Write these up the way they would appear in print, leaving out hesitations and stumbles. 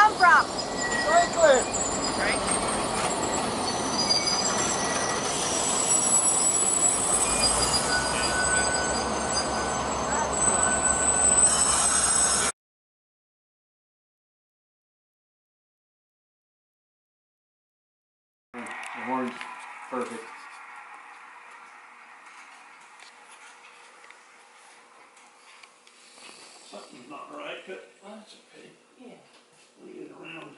come from? Franklin. The horn's perfect. Something's not right, but that's okay. Yeah. We get around,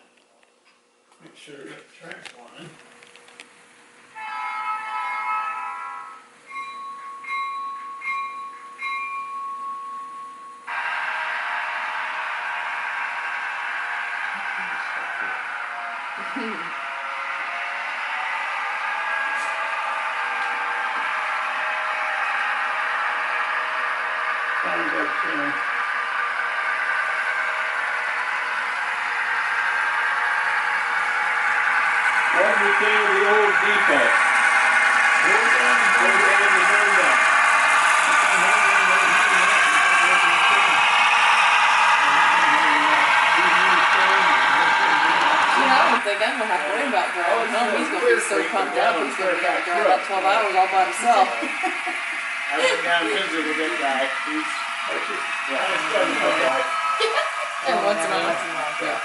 make sure we got the track line. Sounds like what do you think of the old depot? Burn down, burn down, burn down. I don't think I'm gonna have to worry about driving home. He's gonna be so pumped up. He's gonna be able to drive about 12 hours all by himself. I went down and visited with that guy. He's And once in a while. Yeah.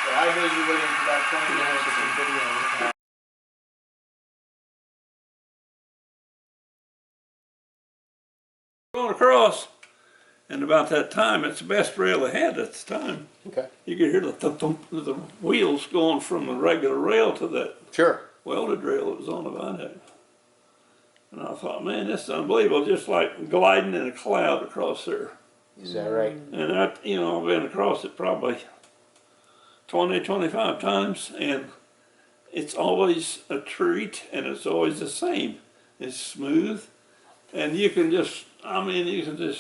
So I visited with him for about 20 minutes of video. Going across, and about that time, it's the best rail they had at the time. Okay. You could hear the thump of the wheels going from the regular rail to that Sure. welded rail that was on the viaduct. And I thought, man, this is unbelievable, just like gliding in a cloud across there. Is that right? And I've been across it probably 20, 25 times, and it's always a treat, and it's always the same. It's smooth, and you can just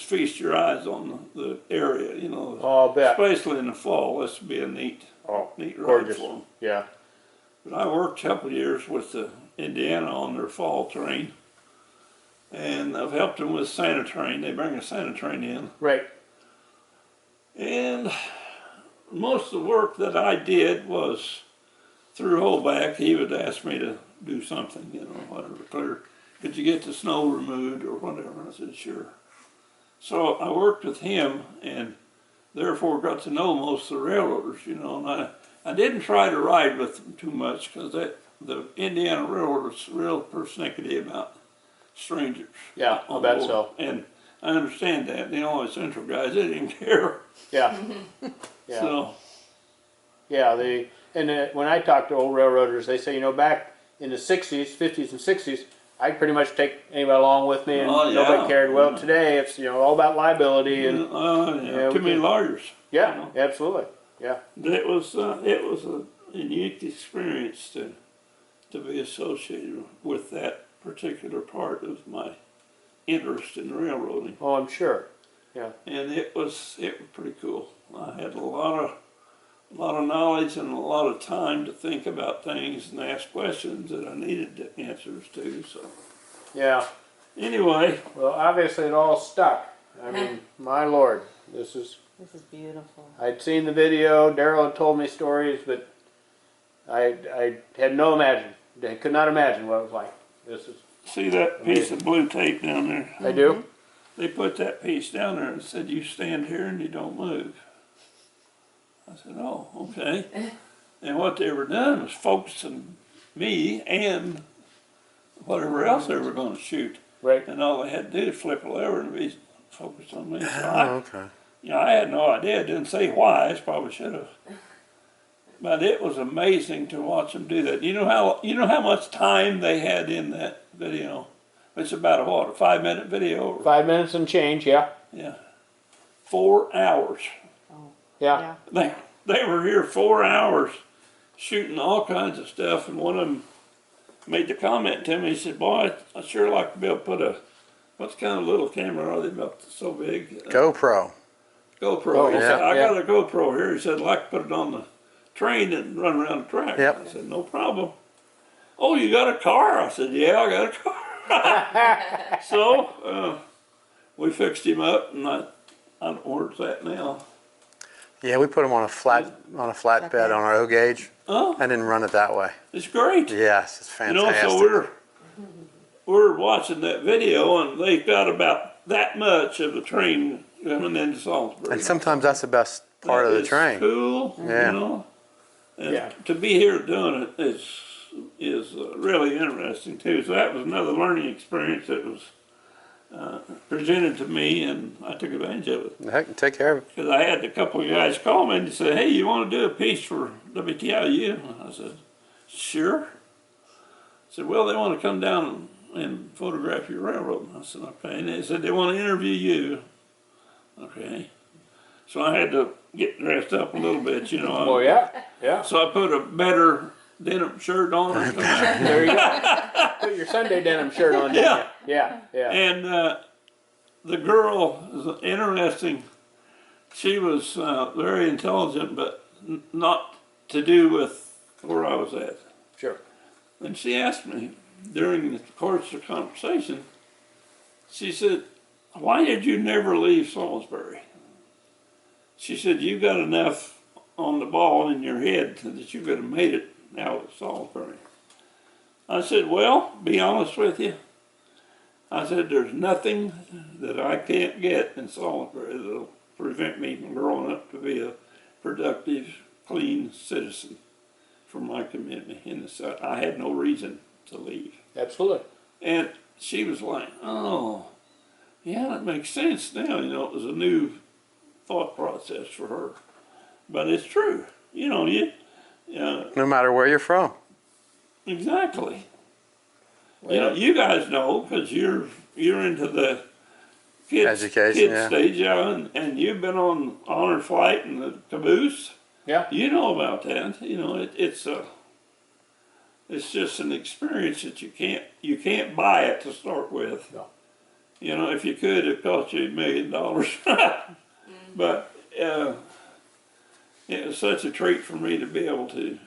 feast your eyes on the area, Oh, I bet. especially in the fall. This would be a neat ride Gorgeous. for them. Yeah. But I worked a couple of years with the Indiana on their fall train, and I've helped them with Santa train. They bring a Santa train in. Right. And most of the work that I did was through Holback. He would ask me to do something, whatever, clear. Could you get the snow removed or whatever? I said, sure. So I worked with him and therefore got to know most of the railroaders, and I didn't try to ride with them too much because the Indiana railroaders real persnickety about strangers. Yeah, I bet so. And I understand that. All the central guys, they didn't care. Yeah. Yeah. So, yeah, when I talk to old railroaders, they say, back in the 60s, 50s and 60s, I'd pretty much take anybody along with me and nobody cared. Well, today it's, all about liability and too many lawyers. Yeah, absolutely. Yeah. It was a unique experience to be associated with that particular part of my interest in railroading. Oh, I'm sure. Yeah. And it was pretty cool. I had a lot of knowledge and a lot of time to think about things and ask questions that I needed answers to. So. Yeah. Anyway. Well, obviously it all stuck. I mean, my Lord, this is beautiful. I'd seen the video. Daryl had told me stories, but I had I could not imagine what it was like. This is. See that piece of blue tape down there? I do. They put that piece down there and said, you stand here and you don't move. I said, oh, okay. And what they were doing was focusing me and whatever else they were going to shoot. Right. And all they had to do is flip a lever and be focused on me. So Okay. I had no idea. I didn't say why. I probably should have. But it was amazing to watch them do that. You know how much time they had in that video? It's about a 5-minute video? 5 minutes and change, yeah. Yeah. 4 hours. Yeah. They were here 4 hours shooting all kinds of stuff, and one of them made the comment to me. He said, boy, I'd sure like to be able to put what kind of little camera are they about so big? GoPro. GoPro. Oh, He said, I yeah. got a GoPro here. He said, I'd like to put it on the train and run around the track. Yep. I said, no problem. Oh, you got a car? I said, yeah, I got a car. So we fixed him up, and I don't know where it's at now. Yeah, we put them on a flatbed on our O gauge, Oh, and then run it that way. it's great. Yes, it's You know, fantastic. so we're watching that video, and they've got about that much of the train coming into Salisbury. And sometimes that's the best part of the train. Cool, Yeah. you know. And Yeah. to be here doing it is really interesting too. So that was another learning experience that was presented to me, and I took advantage of it. Heck, take care of it. Because I had a couple of guys call me and say, "Hey, you want to do a piece for WTIU?" I said, "Sure." I said, "Well, they want to come down and photograph your railroad." I said, "Okay." And they said they want to interview you. Okay. So I had to get dressed up a little bit, you know. Well, yeah. So I put a better denim shirt on. There you go. Put your Sunday denim shirt on. Didn't you? Yeah. And the girl is interesting. She was very intelligent, but not to do with where I was at. Sure. And she asked me during the course of the conversation, she said, "Why did you never leave Salisbury?" She said, "You got enough on the ball in your head that you could have made it out of Salisbury." I said, "Well, be honest with you." I said, "There's nothing that I can't get in Salisbury that'll prevent me from growing up to be a productive, clean citizen for my community. And so I had no reason to leave." Absolutely. And she was like, "Oh, yeah, that makes sense now." You know, it was a new thought process for her. But it's true. You know, No matter where you're from. exactly. You know, you guys know because you're into the kids Education, yeah. stage, and you've been on honor flight and the caboose. Yeah. You know about that. You know, it's just an experience that you can't buy it to start with. No. You know, if you could, it'd cost you $1 million. But it was such a treat for me to be able to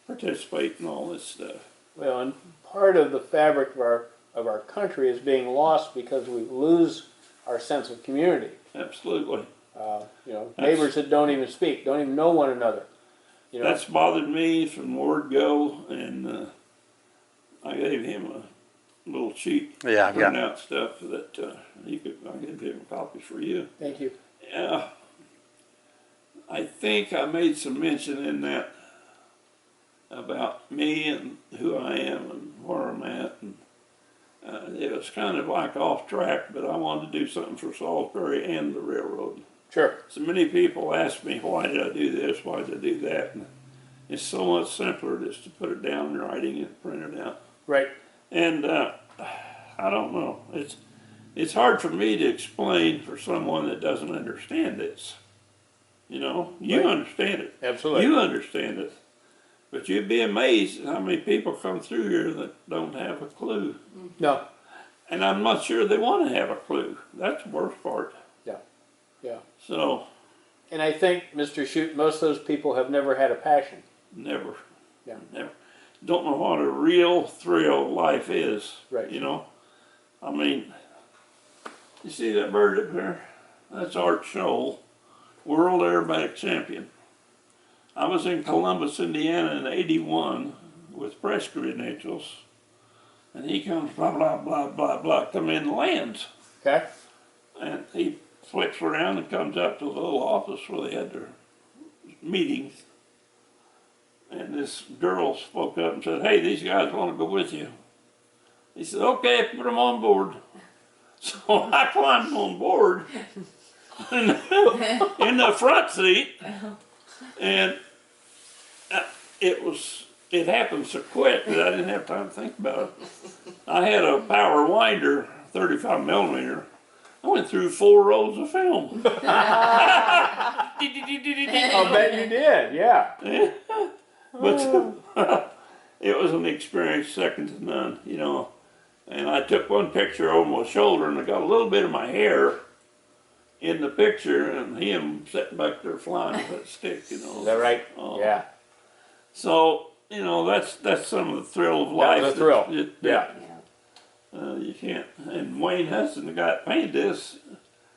participate in all this stuff. Well, and part of the fabric of our country is being lost because we lose our sense of community. Absolutely. You know, neighbors that don't even speak, don't even know one another. You know, That's bothered me from word go, and I gave him a little cheat. Yeah, I've got print out stuff that I can give him a copy for you. thank you. I think I made some mention in that about me and who I am and where I'm at, and it was kind of like off track, but I wanted to do something for Salisbury and the railroad. Sure. So many people ask me, why did I do this, why did I do that? And it's so much simpler just to put it down in writing and print it out. Right. And I don't know, it's hard for me to explain for someone that doesn't understand this. You know, you Right. understand it. Absolutely. You understand it. But you'd be amazed at how many people come through here that don't have a clue. No. And I'm not sure they want to have a clue. That's the worst part. Yeah. So, And I think, Mr. Shute, most of those people have never had a passion. never. Yeah. Never. Don't know what a real thrill life is. Right. You know? I mean, you see that bird up there? That's Art Scholl, world aerobatic champion. I was in Columbus, Indiana in '81 with press credentials, and he comes blah, blah, blah, blah, blah, come in and lands. Okay? And he flips around and comes up to the little office where they had their meetings. And this girl spoke up and said, "Hey, these guys want to go with you." He said, "Okay, put them on board." So I climbed on board in the front seat, and it happened so quick that I didn't have time to think about it. I had a power winder, 35 millimeter. I went through 4 rolls of film. I'll bet you did, yeah. But it was an experience second to none, you know. And I took one picture over my shoulder, and I got a little bit of my hair in the picture, and him sitting back there flying with that stick, you know. Is that right? Oh. Yeah. So, you know, that's some of the thrill of life. That was a thrill. that Yeah. you can't. And Wayne Hudson, the guy that painted this,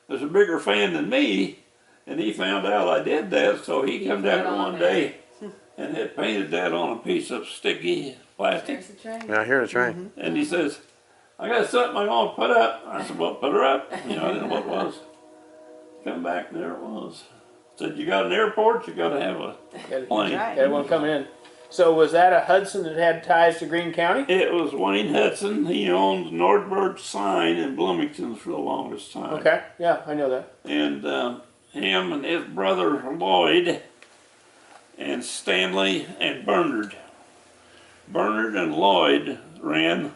was a bigger fan than me, and he found out I did that, so he come down there one day and had painted that on a piece of sticky plastic. There's the train. Yeah, here the train. And he says, I got something I'm gonna put up. I said, well, put her up. You know, I didn't know what it was. Come back, and there it was. Said, you got an airport, you gotta have a plane. Had one coming in. So was that a Hudson that had ties to Greene County? It was Wayne Hudson. He owned Nordberg Sign in Bloomington for the longest time. Okay, yeah, I know that. And him and his brother Lloyd and Stanley and Bernard. Bernard and Lloyd ran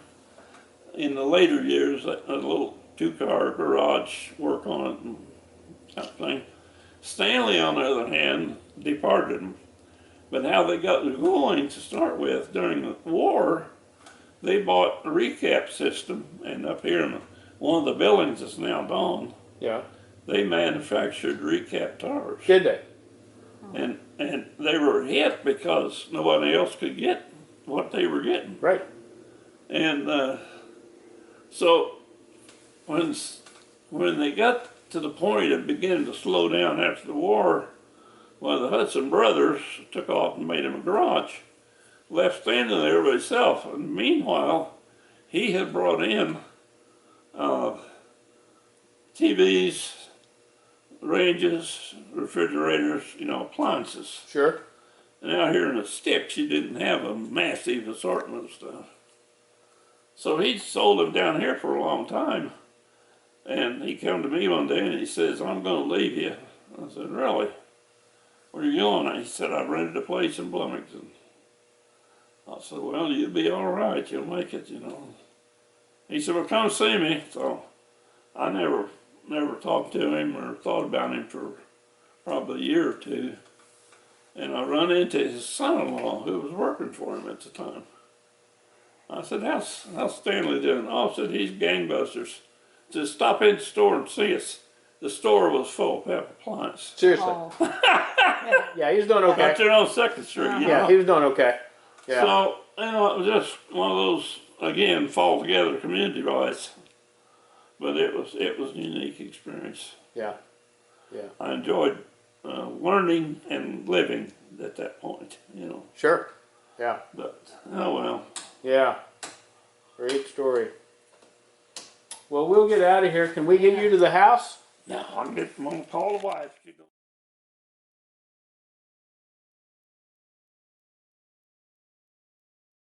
in the later years a little two-car garage work on it and that thing. Stanley, on the other hand, departed him. But how they got going to start with during the war, they bought a recap system, and up here in one of the buildings that's now gone, Yeah. they manufactured recap tires. Did they? And they were hit because nobody else could get what they were getting. Right. And so when they got to the point of beginning to slow down after the war, one of the Hudson brothers took off and made him a garage, left standing there by himself. And meanwhile, he had brought in TVs, ranges, refrigerators, you know, appliances. Sure. And out here in the sticks, you didn't have a massive assortment of stuff. So he sold them down here for a long time. And he came to me one day and he says, I'm going to leave you. I said, really? Where are you going? He said, I rented a place in Bloomington. I said, well, you'll be all right. You'll make it, you know. He said, well, come see me. So I never talked to him or thought about him for probably a year or two. And I run into his son-in-law who was working for him at the time. I said, how's Stanley doing? Oh, said, he's gangbusters. I said, stop in the store and see us. The store was full of pep appliance. Seriously. Oh. Yeah, he's doing okay. Out there on 2nd Street, you Yeah, know. he was doing okay. Yeah. So, you know, it was just one of those, again, fall together community-wise. But it was a unique experience. Yeah. Yeah. I enjoyed learning and living at that point, you know. Sure. Yeah. But, oh well. Yeah. Great story. Well, we'll get out of here. Can we get you to the house? Now, I'm going to call the wife.